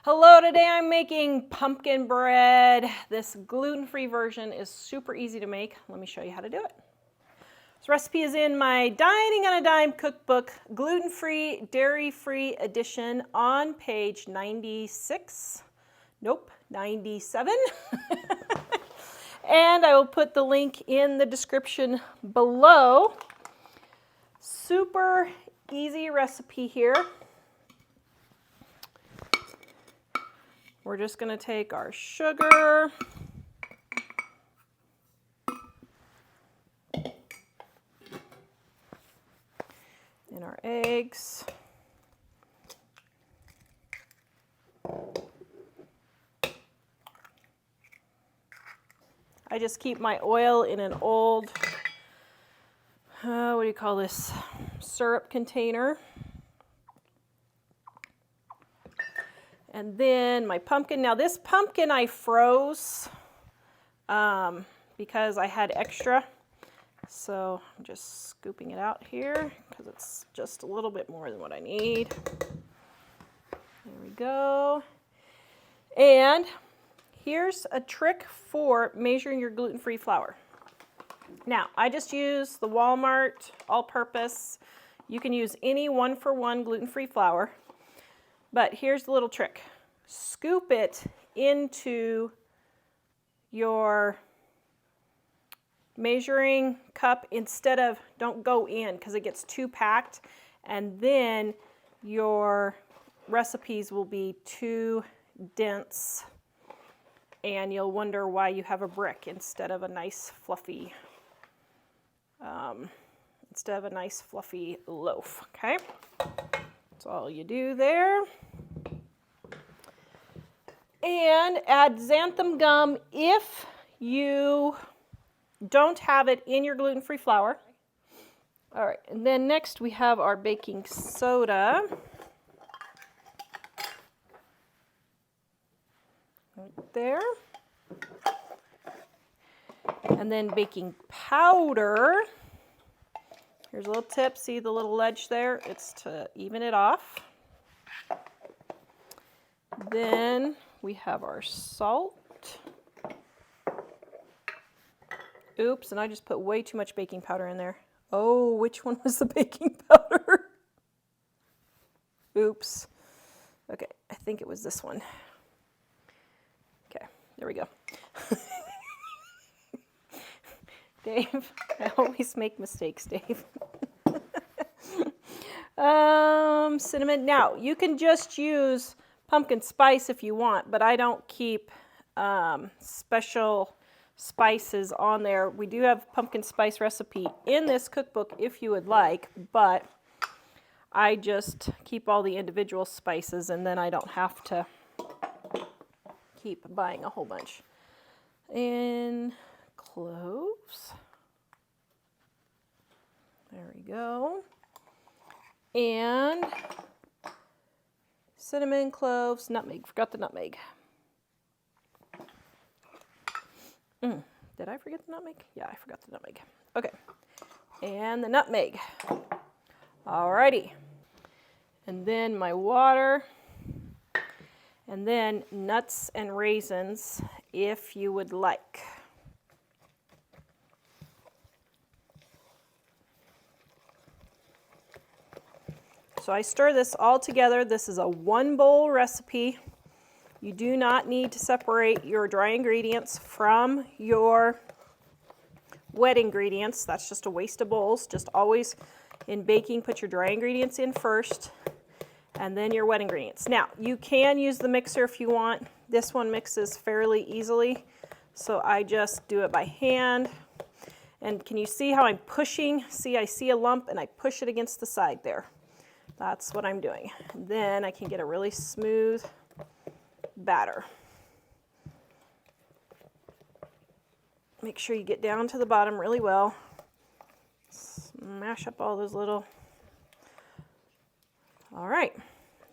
Hello, today I'm making pumpkin bread. This gluten-free version is super easy to make. Let me show you how to do it. This recipe is in my Dining on a Dime cookbook, gluten-free, dairy-free edition on page 96. Nope, 97. And I will put the link in the description below. Super easy recipe here. We're just going to take our sugar, and our eggs. I just keep my oil in an old, what do you call this, syrup container. And then my pumpkin. Now this pumpkin I froze because I had extra. So I'm just scooping it out here because it's just a little bit more than what I need. There we go. And here's a trick for measuring your gluten-free flour. Now, I just use the Walmart all-purpose. You can use any one-for-one gluten-free flour. But here's the little trick. Scoop it into your measuring cup instead of, don't go in because it gets too packed, and then your recipes will be too dense and you'll wonder why you have a brick instead of a nice fluffy loaf. Okay, that's all you do there. And add xanthan gum if you don't have it in your gluten-free flour. All right, and then next we have our baking soda. Right there. And then baking powder. Here's a little tip. See the little ledge there? It's to even it off. Then we have our salt. Oops, and I just put way too much baking powder in there. Oh, which one was the baking powder? Oops. Okay, I think it was this one. Okay, there we go. Dave, I always make mistakes, Dave. Cinnamon. Now, you can just use pumpkin spice if you want, but I don't keep special spices on there. We do have pumpkin spice recipe in this cookbook if you would like, but I just keep all the individual spices and then I don't have to keep buying a whole bunch. And cloves. There we go. And cinnamon, cloves, nutmeg. Forgot the nutmeg. Did I forget the nutmeg? Yeah, I forgot the nutmeg. Okay. And the nutmeg. Alrighty. And then my water. And then nuts and raisins if you would like. So I stir this all together. This is a 1-bowl recipe. You do not need to separate your dry ingredients from your wet ingredients. That's just a waste of bowls. Just always in baking, put your dry ingredients in first and then your wet ingredients. Now, you can use the mixer if you want. This one mixes fairly easily, so I just do it by hand. And can you see how I'm pushing? See, I see a lump and I push it against the side there. That's what I'm doing. Then I can get a really smooth batter. Make sure you get down to the bottom really well. Smash up all those little. All right,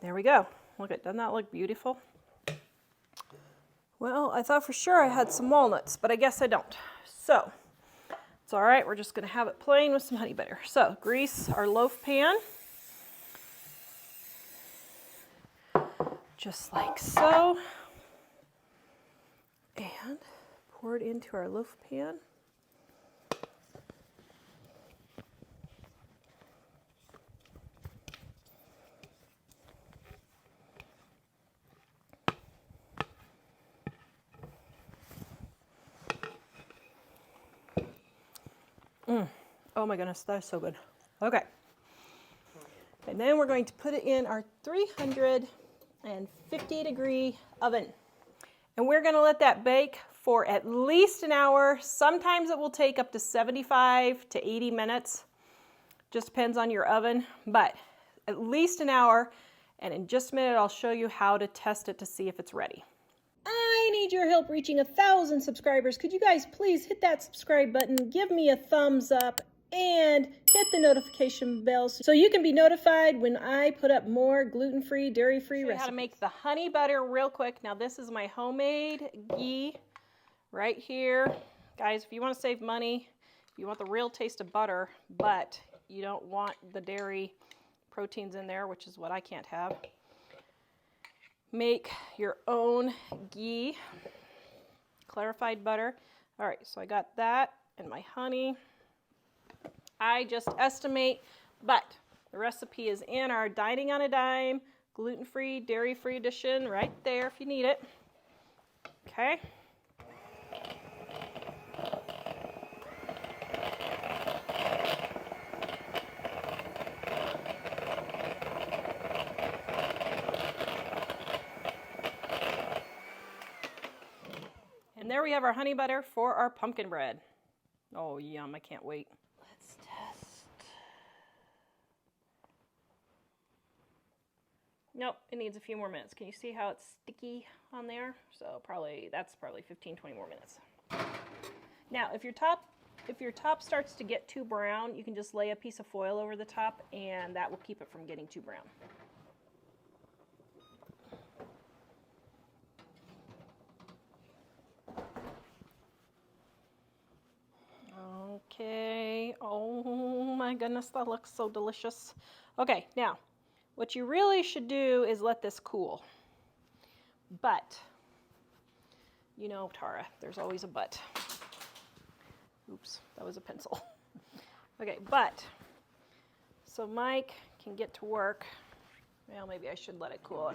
there we go. Look at, doesn't that look beautiful? Well, I thought for sure I had some walnuts, but I guess I don't. So it's all right. We're just going to have it plain with some honey butter. So grease our loaf pan. just like so. And pour it into our loaf pan. Oh my goodness, that is so good. Okay. And then we're going to put it in our 350-degree oven. And we're going to let that bake for at least an hour. Sometimes it will take up to 75 to 80 minutes. Just depends on your oven, but at least an hour. And in just a minute, I'll show you how to test it to see if it's ready. I need your help reaching 1,000 subscribers. Could you guys please hit that subscribe button, give me a thumbs up, and hit the notification bell so you can be notified when I put up more gluten-free, dairy-free recipes. How to make the honey butter real quick. Now this is my homemade ghee right here. Guys, if you want to save money, you want the real taste of butter, but you don't want the dairy proteins in there, which is what I can't have. Make your own ghee, clarified butter. All right, so I got that and my honey. I just estimate, but the recipe is in our Dining on a Dime, gluten-free, dairy-free edition right there if you need it. Okay. And there we have our honey butter for our pumpkin bread. Oh, yum, I can't wait. Let's test. Nope, it needs a few more minutes. Can you see how it's sticky on there? So that's probably 15, 20 more minutes. Now, if your top starts to get too brown, you can just lay a piece of foil over the top and that will keep it from getting too brown. Okay, oh my goodness, that looks so delicious. Okay, now, what you really should do is let this cool. But, you know, Tara, there's always a but. Oops, that was a pencil. Okay, but, so Mike can get to work. Well, maybe I should let it cool.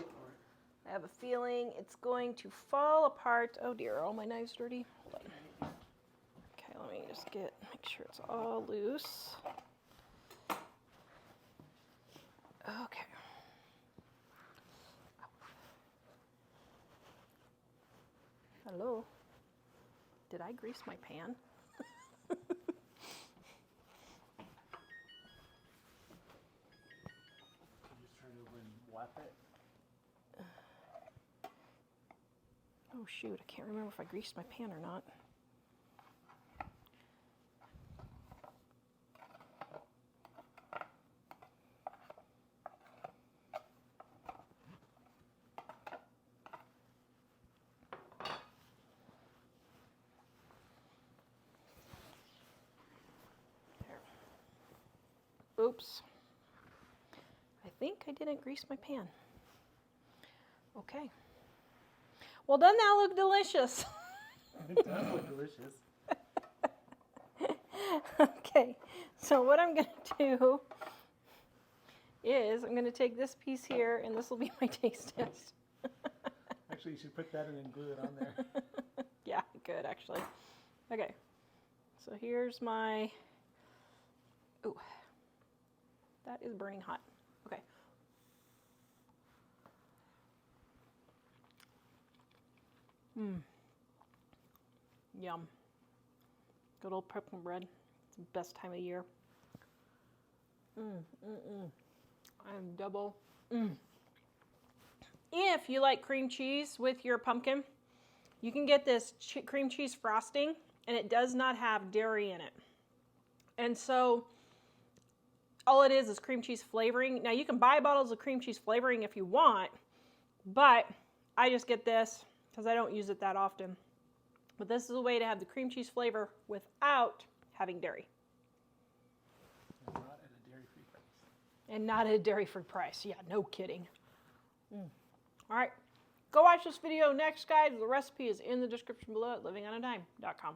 I have a feeling it's going to fall apart. Oh dear, are all my knives dirty? Hold on. Let me just make sure it's all loose. Okay. Hello. Did I grease my pan? You just turn it over and whap it? Oh shoot, I can't remember if I greased my pan or not. Oops. I think I didn't grease my pan. Okay. Well, doesn't that look delicious? It does look delicious. Okay, so what I'm going to do is I'm going to take this piece here, and this will be my taste test. Actually, you should put that in and glue it on there. Yeah, good, actually. Okay, so here's my... Ooh, that is burning hot. Okay. Yum. Good old pumpkin bread. It's the best time of year. I'm double. If you like cream cheese with your pumpkin, you can get this cream cheese frosting, and it does not have dairy in it. And so all it is cream cheese flavoring. Now you can buy bottles of cream cheese flavoring if you want, but I just get this because I don't use it that often. But this is a way to have the cream cheese flavor without having dairy. And not at a dairy-free price. And not at a dairy-free price. Yeah, no kidding. All right, go watch this video next, guys. The recipe is in the description below at livingonadime.com.